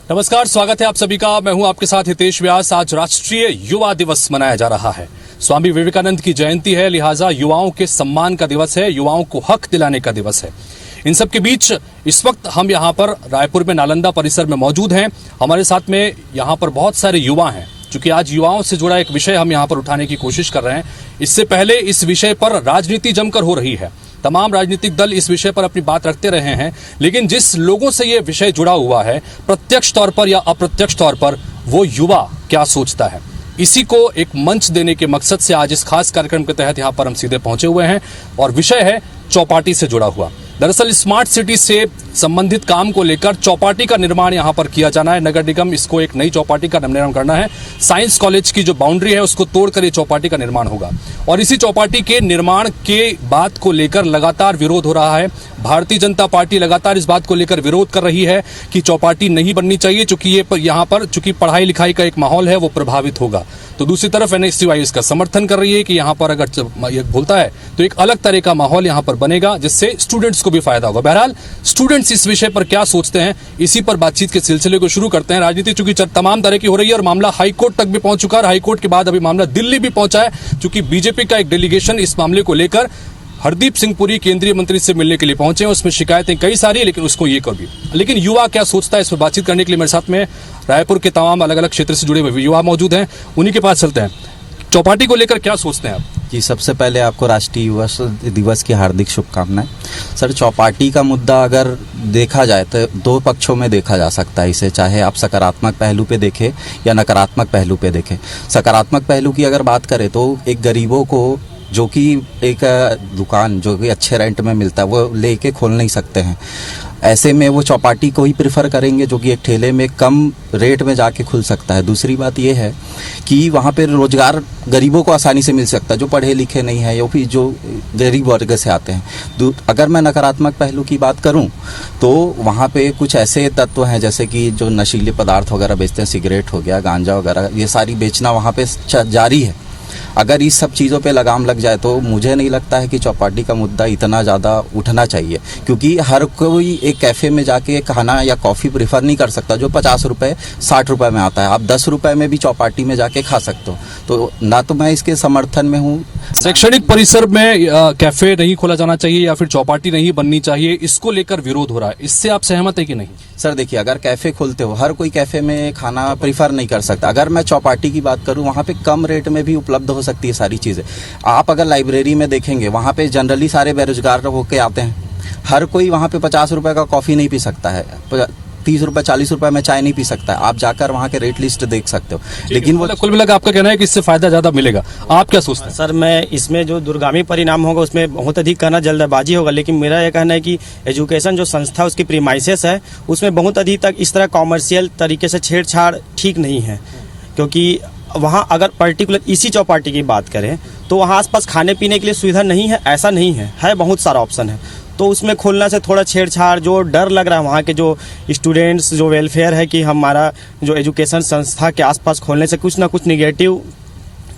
नमस्कार, स्वागत है आप सभी का। मैं हूं आपके साथ हितेश व्यास। आज राष्ट्रीय युवा दिवस मनाया जा रहा है। स्वामी विवेकानंद की जयंती है, लिहाजा युवाओं के सम्मान का दिवस है, युवाओं को हक दिलाने का दिवस है। इन सब के बीच इस वक्त हम यहाँ पर रायपुर में नालंदा परिसर में मौजूद हैं। हमारे साथ में यहाँ पर बहुत सारे युवा हैं, क्योंकि आज युवाओं से जुड़ा एक विषय हम यहाँ पर उठाने की कोशिश कर रहे हैं। इससे पहले इस विषय पर राजनीति जमकर हो रही है, तमाम राजनीतिक दल इस विषय पर अपनी बात रखते रहे हैं, लेकिन जिस लोगों से ये विषय जुड़ा हुआ है, प्रत्यक्ष तौर पर या अप्रत्यक्ष तौर पर, वो युवा क्या सोचता है, इसी को एक मंच देने के मकसद से आज इस खास कार्यक्रम के तहत यहाँ पर हम सीधे पहुंचे हुए हैं। और विषय है चौपाटी से जुड़ा हुआ। दरअसल स्मार्ट सिटी से संबंधित काम को लेकर चौपाटी का निर्माण यहाँ पर किया जाना है। नगर निगम इसको एक नई चौपाटी का निर्माण करना है। साइंस कॉलेज की जो बाउंड्री है उसको तोड़कर ये चौपाटी का निर्माण होगा। और इसी चौपाटी के निर्माण के बात को लेकर लगातार विरोध हो रहा है। भारतीय जनता पार्टी लगातार इस बात को लेकर विरोध कर रही है कि चौपाटी नहीं बननी चाहिए, चूंकि यहाँ पर चूंकि पढ़ाई लिखाई का एक माहौल है वो प्रभावित होगा। तो दूसरी तरफ एनएसयूआई इसका समर्थन कर रही है कि यहाँ पर अगर ये बोलता है तो एक अलग तरह का माहौल यहाँ पर बनेगा, जिससे स्टूडेंट्स को भी फायदा होगा। बहरहाल स्टूडेंट्स इस विषय पर क्या सोचते हैं, इसी पर बातचीत के सिलसिले को शुरू करते हैं। राजनीति चूंकि तमाम तरह की हो रही है और मामला हाईकोर्ट तक भी पहुंच चुका है। हाईकोर्ट के बाद अभी मामला दिल्ली भी पहुंचा है, चूंकि बीजेपी का एक डेलीगेशन इस मामले को लेकर हरदीप सिंह पुरी केंद्रीय मंत्री से मिलने के लिए पहुंचे हैं। उसमें शिकायतें कई सारी है, लेकिन उसको ये कर भी। लेकिन युवा क्या सोचता है, इस पर बातचीत करने के लिए मेरे साथ में रायपुर के तमाम अलग अलग क्षेत्र से जुड़े हुए युवा मौजूद हैं। उन्हीं के पास चलते हैं। चौपाटी को लेकर क्या सोचते हैं आप? जी, सबसे पहले आपको राष्ट्रीय युवा दिवस की हार्दिक शुभकामनाएं। सर, चौपाटी का मुद्दा अगर देखा जाए तो दो पक्षों में देखा जा सकता है इसे, चाहे आप सकारात्मक पहलू पे देखें या नकारात्मक पहलू पे देखें। सकारात्मक पहलू की अगर बात करें तो एक गरीबों को जो कि एक दुकान जो कि अच्छे रेंट में मिलता है वो लेके खोल नहीं सकते हैं, ऐसे में वो चौपाटी को ही प्रेफर करेंगे जो कि एक ठेले में कम रेट में जाके खुल सकता है। दूसरी बात ये है कि वहाँ पे रोजगार गरीबों को आसानी से मिल सकता है, जो पढ़े लिखे नहीं है या फिर जो गरीब वर्ग से आते हैं। अगर मैं नकारात्मक पहलू की बात करूँ तो वहाँ पे कुछ ऐसे तत्व हैं जैसे कि जो नशीले पदार्थ वगैरह बेचते हैं, सिगरेट हो गया, गांजा वगैरह, ये सारी बेचना वहाँ पे जारी है। अगर इस सब चीज़ों पे लगाम लग जाए तो मुझे नहीं लगता है कि चौपाटी का मुद्दा इतना ज़्यादा उठना चाहिए, क्योंकि हर कोई एक कैफ़े में जाके खाना या कॉफ़ी प्रेफर नहीं कर सकता जो 50 रुपये 60 रुपये में आता है। आप 10 रुपये में भी चौपाटी में जाके खा सकते हो। तो ना तो मैं इसके समर्थन में हूँ। शैक्षणिक परिसर में कैफे नहीं खोला जाना चाहिए या फिर चौपाटी नहीं बननी चाहिए, इसको लेकर विरोध हो रहा है, इससे आप सहमत है कि नहीं? सर देखिए, अगर कैफ़े खोलते हो, हर कोई कैफ़े में खाना प्रीफर नहीं कर सकता। अगर मैं चौपाटी की बात करूं, वहाँ पे कम रेट में भी उपलब्ध हो सकती है सारी चीज़ें। आप अगर लाइब्रेरी में देखेंगे, वहाँ पे जनरली सारे बेरोजगार होके आते हैं। हर कोई वहाँ पे 50 रुपये का कॉफ़ी नहीं पी सकता है, 30 रुपये 40 रुपये में चाय नहीं पी सकता है। आप जाकर वहाँ के रेट लिस्ट देख सकते हो। लेकिन वो कुल मिलाकर आपका कहना है कि इससे फायदा ज्यादा मिलेगा, आप क्या सोचते हैं? सर, मैं इसमें जो दूरगामी परिणाम होगा उसमें बहुत अधिक कहना जल्दबाजी होगा, लेकिन मेरा यह कहना है कि एजुकेशन जो संस्था उसकी प्रीमाइसेस है उसमें बहुत अधिक तक इस तरह कॉमर्शियल तरीके से छेड़छाड़ ठीक नहीं है। क्योंकि वहाँ अगर पर्टिकुलर इसी चौपाटी की बात करें तो वहाँ आसपास खाने पीने के लिए सुविधा नहीं है, ऐसा नहीं है बहुत सारा ऑप्शन है। तो उसमें खोलना से थोड़ा छेड़छाड़, जो डर लग रहा है वहाँ के जो स्टूडेंट्स, जो वेलफेयर है कि हमारा जो एजुकेशन संस्था के आसपास खोलने से कुछ ना कुछ निगेटिव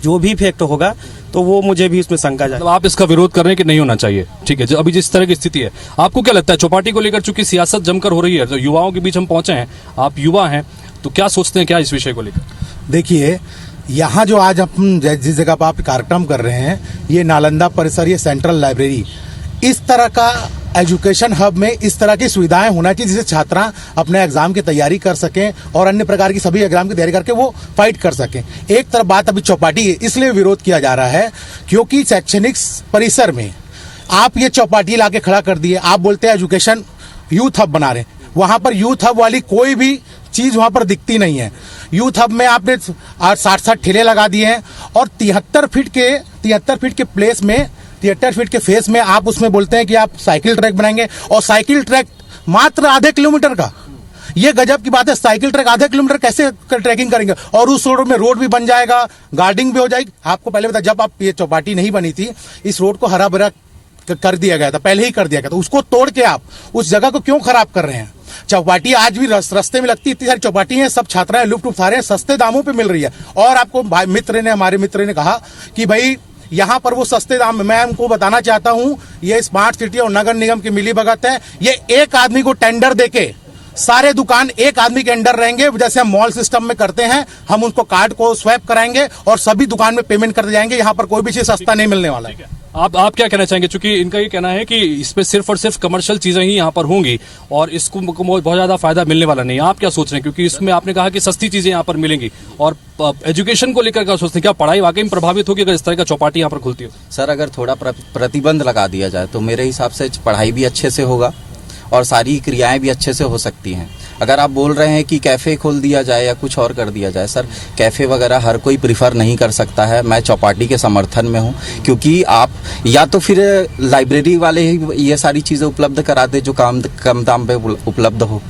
जो भी इफेक्ट होगा, तो वो मुझे भी उसमें शंका जाए। मतलब आप इसका विरोध कर रहे हैं कि नहीं होना चाहिए, ठीक है। अभी जिस तरह की स्थिति है, आपको क्या लगता है चौपाटी को लेकर? चूंकि सियासत जमकर हो रही है, तो युवाओं के बीच हम पहुंचे हैं, आप युवा हैं, तो क्या सोचते हैं क्या इस विषय को लेकर? देखिए, यहाँ जो आज हम जिस जगह पर आप कार्यक्रम कर रहे हैं, ये नालंदा परिसर, ये सेंट्रल लाइब्रेरी, इस तरह का एजुकेशन हब में इस तरह की सुविधाएं होना चाहिए जिससे छात्रा अपने एग्जाम की तैयारी कर सकें और अन्य प्रकार की सभी एग्जाम की तैयारी करके वो फाइट कर सकें। एक तरफ बात अभी चौपाटी इसलिए विरोध किया जा रहा है क्योंकि शैक्षणिक परिसर में आप ये चौपाटी लाके खड़ा कर दिए। आप बोलते हैं एजुकेशन यूथ हब बना रहे हैं, वहां पर यूथ हब वाली कोई भी चीज वहां पर दिखती नहीं है। यूथ हब में आपने 60-60 ठेले लगा दिए हैं और 73 फीट के प्लेस में 73 फीट के फेस में आप उसमें बोलते हैं कि आप साइकिल ट्रैक बनाएंगे, और साइकिल ट्रैक मात्र आधे किलोमीटर का। ये गजब की बात है, साइकिल ट्रैक आधे किलोमीटर कैसे ट्रैकिंग करेंगे? और उस रोड में रोड भी बन जाएगा, गार्डिंग भी हो जाएगी। आपको पहले बता, जब आप ये चौपाटी नहीं बनी थी, इस रोड को हरा भरा कर दिया गया था, पहले ही कर दिया गया था। उसको तोड़ के आप उस जगह को क्यों खराब कर रहे हैं? चौपाटी आज भी रास्ते में लगती, इतनी सारी चौपाटी हैं, सब छात्राएं लुफ्त उठा रहे हैं, सस्ते दामों पे मिल रही है। और आपको हमारे मित्र ने कहा कि भाई यहाँ पर वो सस्ते दाम में, मैं उनको बताना चाहता हूँ, ये स्मार्ट सिटी और नगर निगम की मिलीभगत है। ये एक आदमी को टेंडर देके सारे दुकान एक आदमी के अंडर रहेंगे, जैसे हम मॉल सिस्टम में करते हैं। हम उनको कार्ड को स्वैप कराएंगे और सभी दुकान में पेमेंट करते जाएंगे। यहाँ पर कोई भी चीज सस्ता नहीं मिलने वाला है। आप क्या कहना चाहेंगे, क्योंकि इनका ये कहना है कि इसमें सिर्फ और सिर्फ कमर्शियल चीजें ही यहाँ पर होंगी और इसको बहुत ज्यादा फायदा मिलने वाला नहीं है। आप क्या सोच रहे हैं, क्योंकि इसमें आपने कहा कि सस्ती चीजें यहाँ पर मिलेंगी, और एजुकेशन को लेकर क्या सोचते हैं, क्या पढ़ाई वाकई में प्रभावित होगी अगर इस तरह का चौपाटी यहाँ पर खुलती हो? सर अगर थोड़ा प्रतिबंध लगा दिया जाए तो मेरे हिसाब से पढ़ाई भी अच्छे से होगा और सारी क्रियाएं भी अच्छे से हो सकती हैं। अगर आप बोल रहे हैं कि कैफ़े खोल दिया जाए या कुछ और कर दिया जाए, सर कैफ़े वगैरह हर कोई प्रिफर नहीं कर सकता है। मैं चौपाटी के समर्थन में हूं, क्योंकि आप या तो फिर लाइब्रेरी वाले ही ये सारी चीज़ें उपलब्ध करा दे जो कम दाम पे उपलब्ध हो।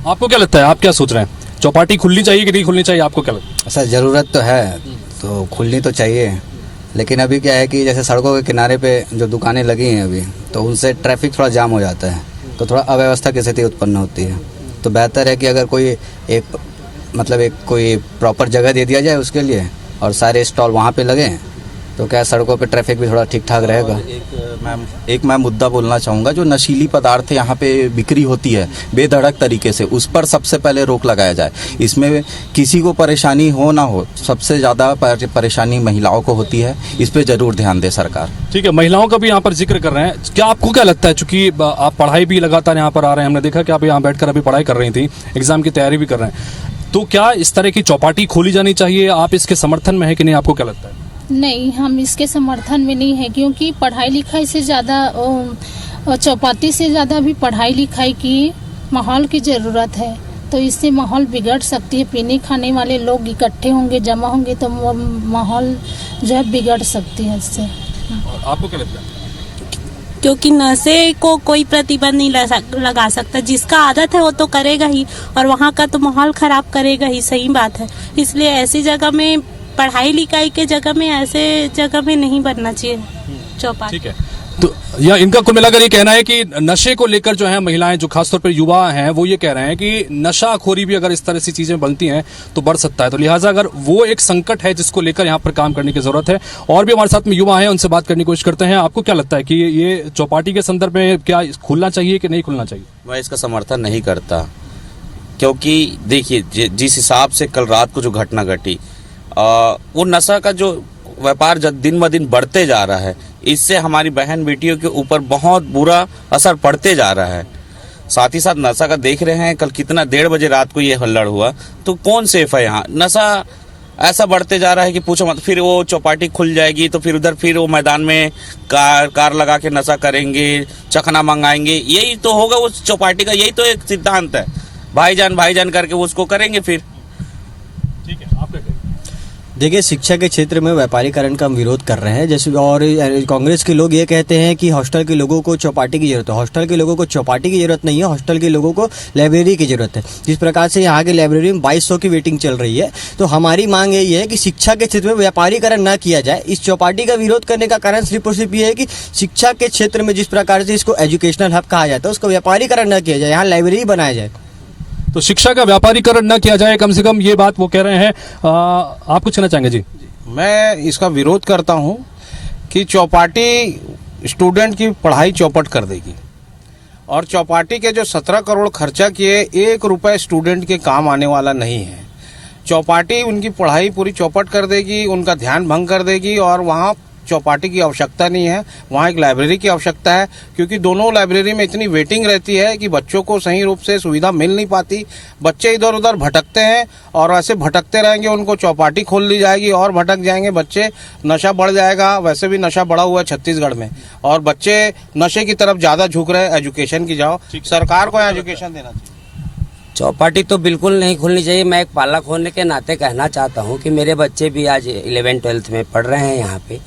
आपको क्या लगता है, आप क्या सोच रहे हैं, चौपाटी खुलनी चाहिए कि नहीं खुलनी चाहिए, आपको क्या लगता है? सर ज़रूरत तो है, तो खुलनी तो चाहिए, लेकिन अभी क्या है कि जैसे सड़कों के किनारे पे जो दुकानें लगी हैं अभी, तो उनसे ट्रैफिक थोड़ा जाम हो जाता है, तो थोड़ा अव्यवस्था की स्थिति उत्पन्न होती है। तो बेहतर है कि अगर कोई कोई प्रॉपर जगह दे दिया जाए उसके लिए और सारे स्टॉल वहाँ पे लगे, तो क्या सड़कों पे ट्रैफिक भी थोड़ा ठीक ठाक रहेगा। एक मैं मुद्दा बोलना चाहूँगा, जो नशीली पदार्थ यहाँ पे बिक्री होती है बेधड़क तरीके से, उस पर सबसे पहले रोक लगाया जाए। इसमें किसी को परेशानी हो ना हो, सबसे ज़्यादा परेशानी महिलाओं को होती है, इस पर ज़रूर ध्यान दे सरकार। ठीक है, महिलाओं का भी यहाँ पर जिक्र कर रहे हैं, क्या आपको क्या लगता है, चूंकि आप पढ़ाई भी लगातार यहाँ पर आ रहे हैं, हमने देखा कि आप यहाँ बैठकर अभी पढ़ाई कर रही थी, एग्जाम की तैयारी भी कर रहे हैं, तो क्या इस तरह की चौपाटी खोली जानी चाहिए? आप इसके समर्थन में है कि नहीं, आपको क्या लगता है? नहीं, हम इसके समर्थन में नहीं है, क्योंकि पढ़ाई लिखाई से ज़्यादा चौपाटी से ज़्यादा भी पढ़ाई लिखाई की माहौल की ज़रूरत है। तो इससे माहौल बिगड़ सकती है, पीने खाने वाले लोग इकट्ठे होंगे, जमा होंगे, तो माहौल जो है बिगड़ सकती है इससे। आपको क्या लगता है? क्योंकि नशे को कोई प्रतिबंध नहीं लगा सकता, जिसका आदत है वो तो करेगा ही, और वहाँ का तो माहौल खराब करेगा ही, सही बात है। इसलिए ऐसी जगह में, पढ़ाई लिखाई के जगह में, ऐसे जगह में नहीं बनना चाहिए चौपाटी। ठीक है, तो या इनका कुल मिलाकर ये कहना है कि नशे को लेकर जो है महिलाएं, जो खासतौर पर युवा हैं, वो ये कह रहे हैं कि नशाखोरी भी अगर इस तरह से चीजें बनती हैं तो बढ़ सकता है। तो लिहाजा अगर वो एक संकट है जिसको लेकर यहाँ पर काम करने की जरूरत है। और भी हमारे साथ में युवा हैं, उनसे बात करने की कोशिश करते हैं। आपको क्या लगता है कि ये चौपाटी के संदर्भ में क्या खुलना चाहिए कि नहीं खुलना चाहिए? मैं इसका समर्थन नहीं करता, क्योंकि देखिए जिस हिसाब से कल रात को जो घटना घटी, वो नशा का जो व्यापार दिन ब दिन बढ़ते जा रहा है, इससे हमारी बहन बेटियों के ऊपर बहुत बुरा असर पड़ते जा रहा है। साथ ही साथ नशा का देख रहे हैं, कल कितना 1:30 बजे रात को ये हल्लड़ हुआ, तो कौन सेफ है यहाँ? नशा ऐसा बढ़ते जा रहा है कि पूछो मत। फिर वो चौपाटी खुल जाएगी तो फिर उधर फिर वो मैदान में कार लगा के नशा करेंगे, चखना मंगाएंगे, यही तो होगा उस चौपाटी का, यही तो एक सिद्धांत है। भाईजान करके उसको करेंगे फिर। ठीक है, आप क्या कहेंगे? देखिए, शिक्षा के क्षेत्र में व्यापारीकरण का हम विरोध कर रहे हैं, जैसे और कांग्रेस के लोग ये कहते हैं कि हॉस्टल के लोगों को चौपाटी की जरूरत है। हॉस्टल के लोगों को चौपाटी की जरूरत नहीं है, हॉस्टल के लोगों को लाइब्रेरी की जरूरत है। जिस प्रकार से यहाँ के लाइब्रेरी में 2200 की वेटिंग चल रही है, तो हमारी मांग यही है कि शिक्षा के क्षेत्र में व्यापारीकरण न किया जाए। इस चौपाटी का विरोध करने का कारण सिर्फ और सिर्फ ये है कि शिक्षा के क्षेत्र में जिस प्रकार से इसको एजुकेशनल हब कहा जाता है, उसको व्यापारीकरण न किया जाए, यहाँ लाइब्रेरी बनाया जाए। तो शिक्षा का व्यापारीकरण न किया जाए, कम से कम ये बात वो कह रहे हैं। आप कुछ कहना चाहेंगे? जी, मैं इसका विरोध करता हूं कि चौपाटी स्टूडेंट की पढ़ाई चौपट कर देगी, और चौपाटी के जो 17 करोड़ खर्चा किए, 1 रुपए स्टूडेंट के काम आने वाला नहीं है। चौपाटी उनकी पढ़ाई पूरी चौपट कर देगी, उनका ध्यान भंग कर देगी, और वहाँ चौपाटी की आवश्यकता नहीं है, वहाँ एक लाइब्रेरी की आवश्यकता है। क्योंकि दोनों लाइब्रेरी में इतनी वेटिंग रहती है कि बच्चों को सही रूप से सुविधा मिल नहीं पाती। बच्चे इधर उधर भटकते हैं, और ऐसे भटकते रहेंगे, उनको चौपाटी खोल दी जाएगी और भटक जाएंगे बच्चे, नशा बढ़ जाएगा। वैसे भी नशा बढ़ा हुआ है छत्तीसगढ़ में, और बच्चे नशे की तरफ ज़्यादा झुक रहे हैं। एजुकेशन की जाओ, सरकार को एजुकेशन देना चाहिए। चौपाटी तो बिल्कुल नहीं खुलनी चाहिए। मैं एक पालक होने के नाते कहना चाहता हूँ कि मेरे बच्चे भी आज 11th-12th में पढ़ रहे हैं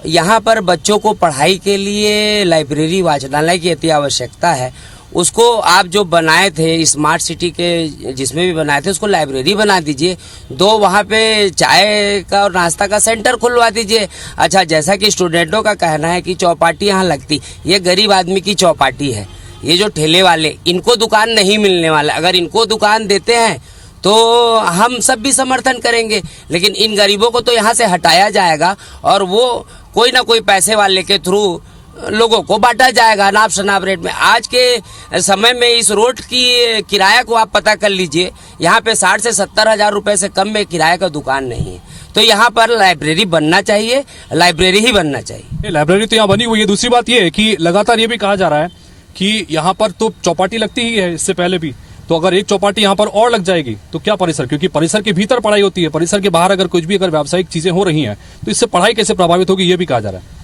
यहाँ पर बच्चों को पढ़ाई के लिए लाइब्रेरी वाचनालय की अति आवश्यकता है। उसको आप जो बनाए थे स्मार्ट सिटी के, जिसमें भी बनाए थे, उसको लाइब्रेरी बना दीजिए। 2 वहाँ पे चाय का और नाश्ता का सेंटर खुलवा दीजिए। अच्छा, जैसा कि स्टूडेंटों का कहना है कि चौपाटी यहाँ लगती, ये गरीब आदमी की चौपाटी है। ये जो ठेले वाले, इनको दुकान नहीं मिलने वाला। अगर इनको दुकान देते हैं तो हम सब भी समर्थन करेंगे, लेकिन इन गरीबों को तो यहाँ से हटाया जाएगा, और वो कोई ना कोई पैसे वाले के थ्रू लोगों को बांटा जाएगा नाप शनाप रेट में। आज के समय में इस रोड की किराया को आप पता कर लीजिए, यहाँ पे 60 से 70 हजार रुपए से कम में किराए का दुकान नहीं है। तो यहाँ पर लाइब्रेरी बनना चाहिए, लाइब्रेरी ही बनना चाहिए। लाइब्रेरी तो यहाँ बनी हुई है। दूसरी बात ये है कि लगातार ये भी कहा जा रहा है कि यहाँ पर तो चौपाटी लगती ही है इससे पहले भी, तो अगर एक चौपाटी यहाँ पर और लग जाएगी तो क्या परिसर, क्योंकि परिसर के भीतर पढ़ाई होती है, परिसर के बाहर अगर कुछ भी अगर व्यावसायिक चीजें हो रही हैं तो इससे पढ़ाई कैसे प्रभावित होगी, ये भी कहा जा रहा है।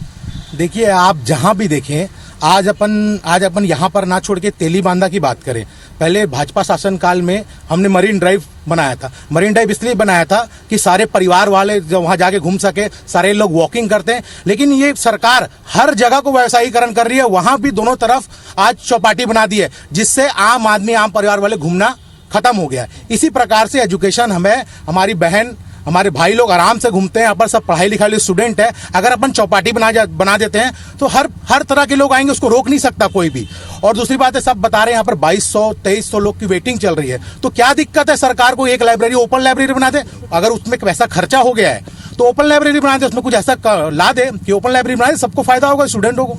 देखिए, आप जहां भी देखें, आज अपन यहां पर ना छोड़ के तेली बांधा की बात करें। पहले भाजपा शासन काल में हमने मरीन ड्राइव बनाया था। मरीन ड्राइव इसलिए बनाया था कि सारे परिवार वाले जब वहां जाके घूम सके, सारे लोग वॉकिंग करते हैं। लेकिन ये सरकार हर जगह को व्यवसायीकरण कर रही है, वहां भी दोनों तरफ आज चौपाटी बना दी है, जिससे आम आदमी, आम परिवार वाले घूमना खत्म हो गया है। इसी प्रकार से एजुकेशन हमें, हमारी बहन, हमारे भाई लोग आराम से घूमते हैं, यहाँ पर सब पढ़ाई लिखाई वाले स्टूडेंट है। अगर अपन चौपाटी बना देते हैं तो हर तरह के लोग आएंगे, उसको रोक नहीं सकता कोई भी। और दूसरी बात है, सब बता रहे हैं यहाँ पर 2200-2300 लोग की वेटिंग चल रही है, तो क्या दिक्कत है सरकार को एक लाइब्रेरी, ओपन लाइब्रेरी बना दे। अगर उसमें पैसा खर्चा हो गया है तो ओपन लाइब्रेरी बना दे, उसमें कुछ ऐसा ला दे कि ओपन लाइब्रेरी बना दे, सबको फायदा होगा, स्टूडेंटों को।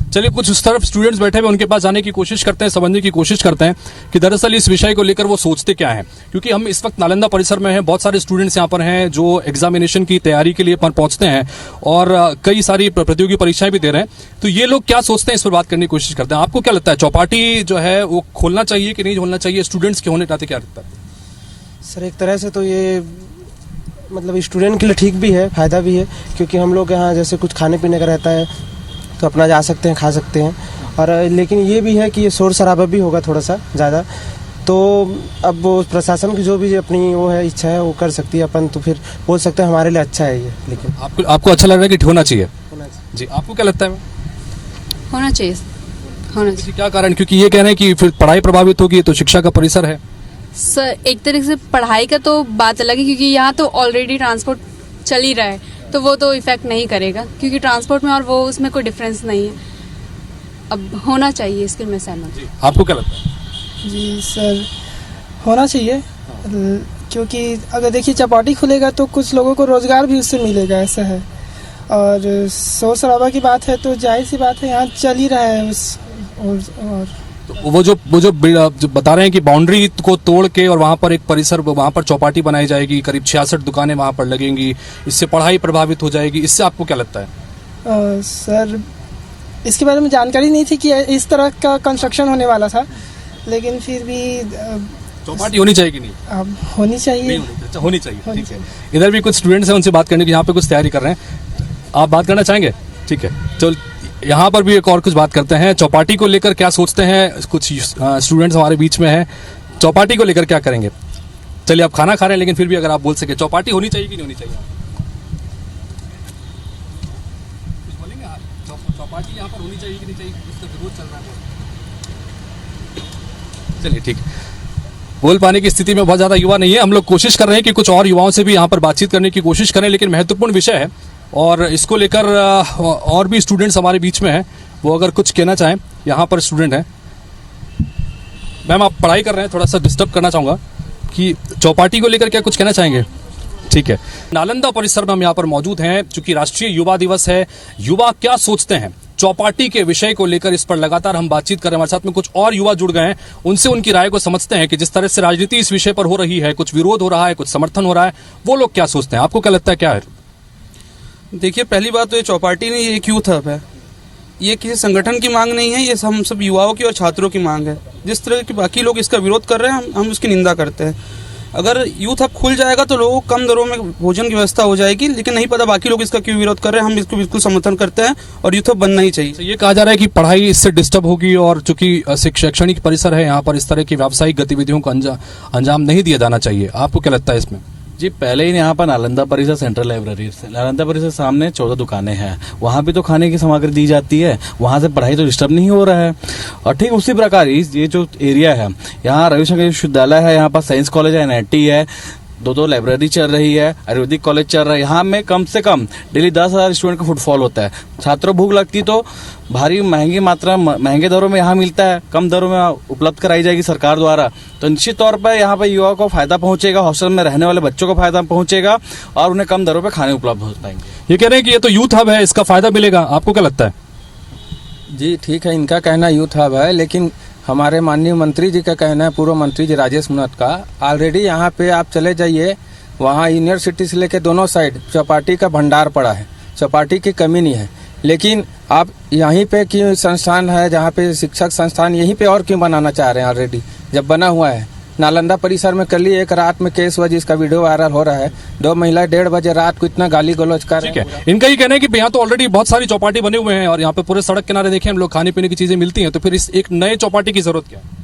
चलिए, कुछ उस तरफ स्टूडेंट्स बैठे हुए, उनके पास जाने की कोशिश करते हैं, समझने की कोशिश करते हैं कि दरअसल इस विषय को लेकर वो सोचते क्या हैं। क्योंकि हम इस वक्त नालंदा परिसर में हैं, बहुत सारे स्टूडेंट्स यहाँ पर हैं जो एग्जामिनेशन की तैयारी के लिए पहुंचते हैं और कई सारी प्रतियोगी परीक्षाएं भी दे रहे हैं। तो ये लोग क्या सोचते हैं, इस पर बात करने की कोशिश करते हैं। आपको क्या लगता है, चौपाटी जो है वो खोलना चाहिए कि नहीं खोलना चाहिए? स्टूडेंट्स के होने के नाते क्या लगता है? सर, एक तरह से तो ये मतलब स्टूडेंट के लिए ठीक भी है, फ़ायदा भी है, क्योंकि हम लोग यहाँ जैसे कुछ खाने पीने का रहता है तो अपना जा सकते हैं, खा सकते हैं। और लेकिन ये भी है कि ये शोर शराबा भी होगा थोड़ा सा ज़्यादा, तो अब वो प्रशासन की जो भी अपनी वो है, इच्छा है, वो कर सकती है। अपन तो फिर बोल सकते हैं हमारे लिए अच्छा है ये। लेकिन आपको अच्छा लग रहा है कि होना चाहिए? जी, आपको क्या लगता है? होना चाहिए, होना चाहिए। क्या कारण? क्योंकि ये कह रहे हैं कि फिर पढ़ाई प्रभावित होगी, तो शिक्षा का परिसर है। सर, एक तरीके से पढ़ाई का तो बात अलग है, क्योंकि यहाँ तो ऑलरेडी ट्रांसपोर्ट चल ही रहा है, तो वो तो इफेक्ट नहीं करेगा, क्योंकि ट्रांसपोर्ट में और वो उसमें कोई डिफरेंस नहीं है। अब होना चाहिए, इसके मैं सहमत हूँ। आपको क्या लगता है? जी सर, होना चाहिए, क्योंकि अगर देखिए चौपाटी खुलेगा तो कुछ लोगों को रोजगार भी उससे मिलेगा, ऐसा है। और शोर शराबा की बात है तो जाहिर सी बात है, यहाँ चल ही रहा है और तो वो जो बता रहे हैं कि बाउंड्री को तोड़ के और वहाँ पर एक परिसर, वहाँ पर चौपाटी बनाई जाएगी, करीब 66 दुकानें वहाँ पर लगेंगी, इससे पढ़ाई प्रभावित हो जाएगी, इससे आपको क्या लगता है? सर, इसके बारे में जानकारी नहीं थी कि इस तरह का कंस्ट्रक्शन होने वाला था, लेकिन फिर भी चौपाटी होनी चाहिए कि नहीं? अब होनी चाहिए। अच्छा, होनी चाहिए, ठीक है। इधर भी कुछ स्टूडेंट्स हैं, उनसे बात करने की, यहाँ पे कुछ तैयारी कर रहे हैं। आप बात करना चाहेंगे? ठीक है, चल यहाँ पर भी एक और कुछ बात करते हैं। चौपाटी को लेकर क्या सोचते हैं, कुछ स्टूडेंट्स हमारे बीच में हैं। चौपाटी को लेकर क्या करेंगे? चलिए, आप खाना खा रहे हैं, लेकिन फिर भी अगर आप बोल सके, चौपाटी होनी चाहिए कि नहीं होनी चाहिए? चौपाटी यहाँ पर होनी चाहिए कि नहीं चाहिए? इसका विरोध चल रहा है। चलिए, ठीक। बोल पाने की स्थिति में बहुत ज्यादा युवा नहीं है। हम लोग कोशिश कर रहे हैं कि कुछ और युवाओं से भी यहाँ पर बातचीत करने की कोशिश करें, लेकिन महत्वपूर्ण विषय है और इसको लेकर और भी स्टूडेंट्स हमारे बीच में हैं, वो अगर कुछ कहना चाहें। यहाँ पर स्टूडेंट हैं। मैम, आप पढ़ाई कर रहे हैं, थोड़ा सा डिस्टर्ब करना चाहूँगा कि चौपाटी को लेकर क्या कुछ कहना चाहेंगे? ठीक है। नालंदा परिसर में हम यहाँ पर मौजूद हैं, चूंकि राष्ट्रीय युवा दिवस है। युवा क्या सोचते हैं चौपाटी के विषय को लेकर, इस पर लगातार हम बातचीत कर रहे हैं। हमारे साथ में कुछ और युवा जुड़ गए हैं, उनसे उनकी राय को समझते हैं कि जिस तरह से राजनीति इस विषय पर हो रही है, कुछ विरोध हो रहा है, कुछ समर्थन हो रहा है, वो लोग क्या सोचते हैं। आपको क्या लगता है, क्या है? देखिए, पहली बात तो ये चौपाटी नहीं, ये एक यूथ हब है। ये किसी संगठन की मांग नहीं है, ये हम सब युवाओं की और छात्रों की मांग है। जिस तरह के बाकी लोग इसका विरोध कर रहे हैं, हम उसकी निंदा करते हैं। अगर यूथ हब खुल जाएगा तो लोगों को कम दरों में भोजन की व्यवस्था हो जाएगी, लेकिन नहीं पता बाकी लोग इसका क्यों विरोध कर रहे हैं। हम इसको बिल्कुल समर्थन करते हैं और यूथ हब बनना ही चाहिए। ये कहा जा रहा है कि पढ़ाई इससे डिस्टर्ब होगी और चूंकि शैक्षणिक परिसर है, यहाँ पर इस तरह की व्यावसायिक गतिविधियों को अंजाम नहीं दिया जाना चाहिए। आपको क्या लगता है इसमें? जी, पहले ही यहाँ पर नालंदा परिसर सेंट्रल लाइब्रेरी, नालंदा परिसर सामने 14 दुकानें हैं, वहाँ भी तो खाने की सामग्री दी जाती है, वहाँ से पढ़ाई तो डिस्टर्ब नहीं हो रहा है। और ठीक उसी प्रकार ये जो एरिया है, यहाँ रविशंकर विश्वविद्यालय है, यहाँ पर साइंस कॉलेज है, NIT है, दो लाइब्रेरी चल रही है, आयुर्वेदिक कॉलेज चल रहा है। यहाँ में कम से कम डेली 10,000 स्टूडेंट का फुटफॉल होता है। छात्रों भूख लगती तो भारी महंगे दरों में यहाँ मिलता है, कम दरों में उपलब्ध कराई जाएगी सरकार द्वारा, तो निश्चित तौर पर यहाँ पर युवाओं को फायदा पहुंचेगा, हॉस्टल में रहने वाले बच्चों को फायदा पहुंचेगा और उन्हें कम दरों पर खाने उपलब्ध हो पाएंगे। ये कह रहे हैं कि ये तो यूथ हब है, इसका फायदा मिलेगा। आपको क्या लगता है? जी ठीक है, इनका कहना यूथ हब है, लेकिन हमारे माननीय मंत्री जी का कहना है, पूर्व मंत्री जी राजेश मुनत का, ऑलरेडी यहाँ पे आप चले जाइए, वहाँ यूनिवर्सिटी से लेके दोनों साइड चौपाटी का भंडार पड़ा है, चौपाटी की कमी नहीं है। लेकिन आप यहीं पे क्यों संस्थान है जहाँ पे शिक्षक संस्थान, यहीं पे और क्यों बनाना चाह रहे हैं? ऑलरेडी जब बना हुआ है। नालंदा परिसर में कल ही एक रात में केस हुआ जिसका वीडियो वायरल हो रहा है, 2 महिला 1:30 बजे रात को इतना गाली गलौज कर रहे हैं। इनका ही कहना है कि यहाँ तो ऑलरेडी बहुत सारी चौपाटी बने हुए हैं और यहाँ पे पूरे सड़क किनारे देखें हम लोग, खाने पीने की चीजें मिलती हैं, तो फिर इस एक नए चौपाटी की जरूरत क्या है?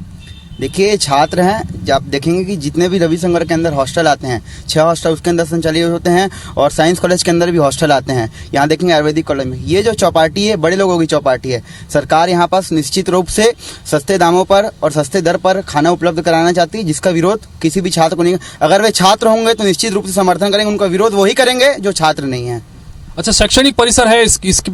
देखिए, छात्र हैं, जब देखेंगे कि जितने भी रविशंकर के अंदर हॉस्टल आते हैं, 6 हॉस्टल उसके अंदर संचालित होते हैं और साइंस कॉलेज के अंदर भी हॉस्टल आते हैं। यहाँ देखेंगे आयुर्वेदिक कॉलेज में ये जो चौपाटी है बड़े लोगों की चौपाटी है। सरकार यहाँ पास निश्चित रूप से सस्ते दामों पर और सस्ते दर पर खाना उपलब्ध कराना चाहती है, जिसका विरोध किसी भी छात्र को नहीं। अगर वे छात्र होंगे तो निश्चित रूप से समर्थन करेंगे, उनका विरोध वही करेंगे जो छात्र नहीं है। अच्छा, शैक्षणिक परिसर है,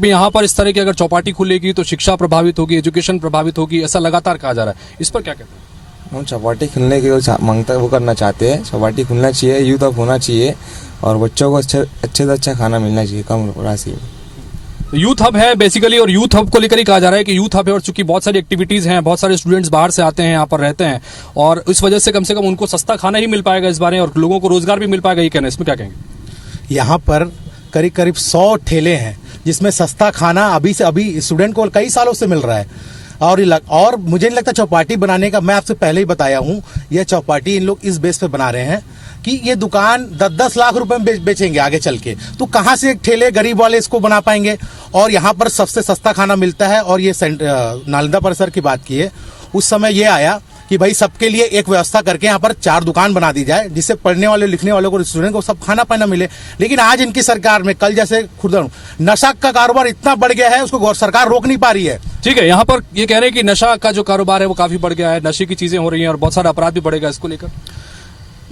यहाँ पर इस तरह की अगर चौपाटी खुलेगी तो शिक्षा प्रभावित होगी, एजुकेशन प्रभावित होगी, ऐसा लगातार कहा जा रहा है, इस पर क्या कहते हैं? हम चौपाटी खुलने की मांगता वो करना चाहते हैं, चौपाटी खुलना चाहिए, यूथ हब होना चाहिए और बच्चों को अच्छे से अच्छा खाना मिलना चाहिए कम राशि में। यूथ हब है बेसिकली, और यूथ हब को लेकर ही कहा जा रहा है कि यूथ हब है और चूंकि बहुत सारी एक्टिविटीज हैं, बहुत सारे स्टूडेंट्स बाहर से आते हैं, यहाँ पर रहते हैं और इस वजह से कम उनको सस्ता खाना ही मिल पाएगा इस बारे में और लोगों को रोजगार भी मिल पाएगा, ये कहना है। इसमें क्या कहेंगे? यहाँ पर करीब करीब 100 ठेले हैं जिसमें सस्ता खाना अभी स्टूडेंट को कई सालों से मिल रहा है। और मुझे नहीं लगता चौपाटी बनाने का, मैं आपसे पहले ही बताया हूं, यह चौपाटी इन लोग इस बेस पे बना रहे हैं कि ये दुकान 10-10 लाख रुपए में बेचेंगे आगे चल के, तो कहां से एक ठेले गरीब वाले इसको बना पाएंगे? और यहाँ पर सबसे सस्ता खाना मिलता है। और ये नालंदा परिसर की बात की है, उस समय ये आया कि भाई सबके लिए एक व्यवस्था करके यहाँ पर 4 दुकान बना दी जाए जिससे पढ़ने वाले लिखने वालों को, स्टूडेंट को सब खाना पाना मिले। लेकिन आज इनकी सरकार में कल जैसे खुद नशा का कारोबार इतना बढ़ गया है, उसको सरकार रोक नहीं पा रही है। ठीक है, यहाँ पर ये कह रहे हैं कि नशा का जो कारोबार है वो काफी बढ़ गया है, नशे की चीजें हो रही हैं और बहुत सारा अपराध भी बढ़ेगा, इसको लेकर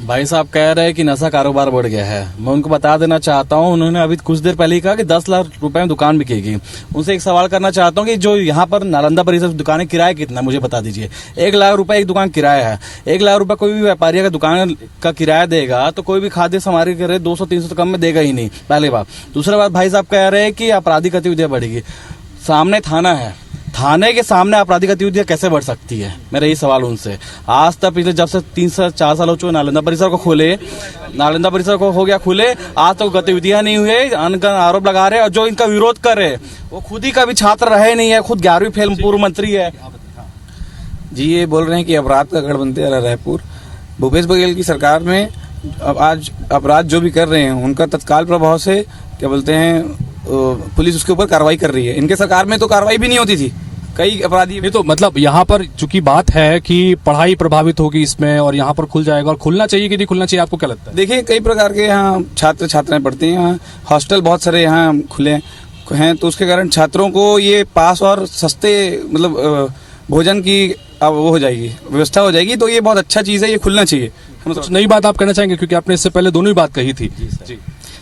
भाई साहब कह रहे हैं कि नशा कारोबार बढ़ गया है। मैं उनको बता देना चाहता हूं, उन्होंने अभी कुछ देर पहले ही कहा कि 10 लाख रुपए में दुकान बिकेगी। उनसे एक सवाल करना चाहता हूं कि जो यहाँ पर नालंदा परिसर दुकानें किराया कितना, मुझे बता दीजिए। 1 लाख रुपए एक दुकान किराया है। 1 लाख रुपए कोई भी व्यापारी का दुकान का किराया देगा तो कोई भी खाद्य सामग्री करे 200-300 तो कम में देगा ही नहीं, पहली बात। दूसरी बात, भाई साहब कह रहे हैं कि आपराधिक गतिविधियां बढ़ेगी। सामने थाना है, थाने के सामने आपराधिक गतिविधियां कैसे बढ़ सकती है? मेरा यही सवाल उनसे। आज तक पिछले जब से 3 से 4 साल हो चुके नालंदा परिसर को खोले, नालंदा परिसर को हो गया खुले, आज तक गतिविधियां नहीं हुई, आरोप लगा रहे और जो इनका विरोध कर रहे वो खुद ही कभी छात्र रहे नहीं है, खुद 11वीं फेल पूर्व मंत्री है। जी ये बोल रहे हैं कि अपराध का गढ़ बनते आ रहा है पूर्व। भूपेश बघेल की सरकार में अब आज अपराध जो भी कर रहे हैं उनका तत्काल प्रभाव से क्या बोलते हैं पुलिस उसके ऊपर कार्रवाई कर रही है। इनके सरकार में तो कार्रवाई भी नहीं होती थी, कई अपराधी। ये तो मतलब यहाँ पर चूंकि बात है कि पढ़ाई प्रभावित होगी इसमें और यहाँ पर खुल जाएगा, और खुलना चाहिए कि नहीं खुलना चाहिए, आपको क्या लगता है? देखिए, कई प्रकार के यहाँ छात्र छात्राएं पढ़ते हैं, यहाँ हॉस्टल बहुत सारे यहाँ खुले हैं, तो उसके कारण छात्रों को ये पास और सस्ते मतलब भोजन की वो हो जाएगी, व्यवस्था हो जाएगी, तो ये बहुत अच्छा चीज़ है, ये खुलना चाहिए। कुछ नई बात आप कहना चाहेंगे, क्योंकि आपने इससे पहले दोनों ही बात कही थी। जी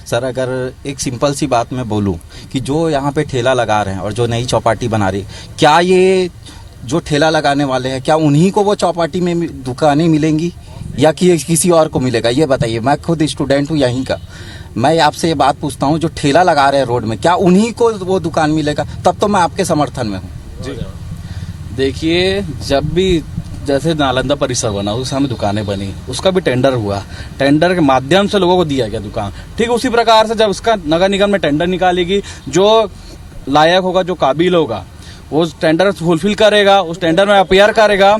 सर, अगर एक सिंपल सी बात मैं बोलूं कि जो यहाँ पे ठेला लगा रहे हैं और जो नई चौपाटी बना रही, क्या ये जो ठेला लगाने वाले हैं क्या उन्हीं को वो चौपाटी में दुकानें मिलेंगी या कि किसी और को मिलेगा? ये बताइए। मैं खुद स्टूडेंट हूँ यहीं का, मैं आपसे ये बात पूछता हूँ, जो ठेला लगा रहे हैं रोड में क्या उन्हीं को वो दुकान मिलेगा? तब तो मैं आपके समर्थन में हूँ। देखिए, जब भी जैसे नालंदा परिसर बना उस सामने दुकानें बनी, उसका भी टेंडर हुआ, टेंडर के माध्यम से लोगों को दिया गया दुकान। ठीक उसी प्रकार से जब उसका नगर निगम में टेंडर निकालेगी, जो लायक होगा, जो काबिल होगा, वो टेंडर फुलफिल करेगा, उस टेंडर में अपीयर करेगा।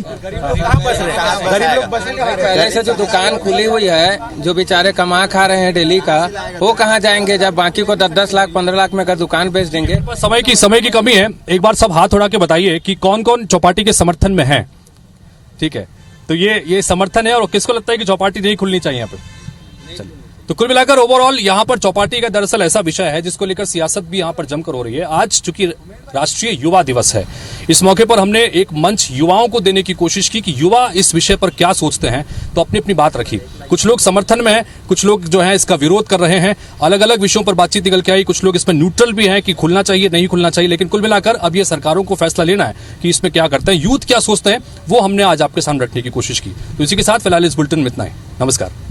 पहले से जो दुकान खुली हुई है, जो बेचारे कमा खा रहे हैं डेली का, वो कहाँ जाएंगे जब बाकी को 10-10 लाख 15 लाख में अगर दुकान बेच देंगे? समय की कमी है, एक बार सब हाथ उड़ा के बताइए कि कौन कौन चौपाटी के समर्थन में है। ठीक है, तो ये समर्थन है और किसको लगता है कि चौपाटी नहीं खुलनी चाहिए यहाँ पे? चलिए, तो कुल मिलाकर ओवरऑल यहाँ पर चौपाटी का दरअसल ऐसा विषय है जिसको लेकर सियासत भी यहाँ पर जमकर हो रही है। आज चूंकि राष्ट्रीय युवा दिवस है, इस मौके पर हमने एक मंच युवाओं को देने की कोशिश की कि युवा इस विषय पर क्या सोचते हैं, तो अपनी अपनी बात रखी। कुछ लोग समर्थन में हैं, कुछ लोग जो है इसका विरोध कर रहे हैं, अलग अलग विषयों पर बातचीत निकल के आई। कुछ लोग इसमें न्यूट्रल भी हैं कि खुलना चाहिए नहीं खुलना चाहिए, लेकिन कुल मिलाकर अब ये सरकारों को फैसला लेना है कि इसमें क्या करते हैं, यूथ क्या सोचते हैं, वो हमने आज आपके सामने रखने की कोशिश की। तो इसी के साथ फिलहाल इस बुलेटिन में इतना ही। नमस्कार।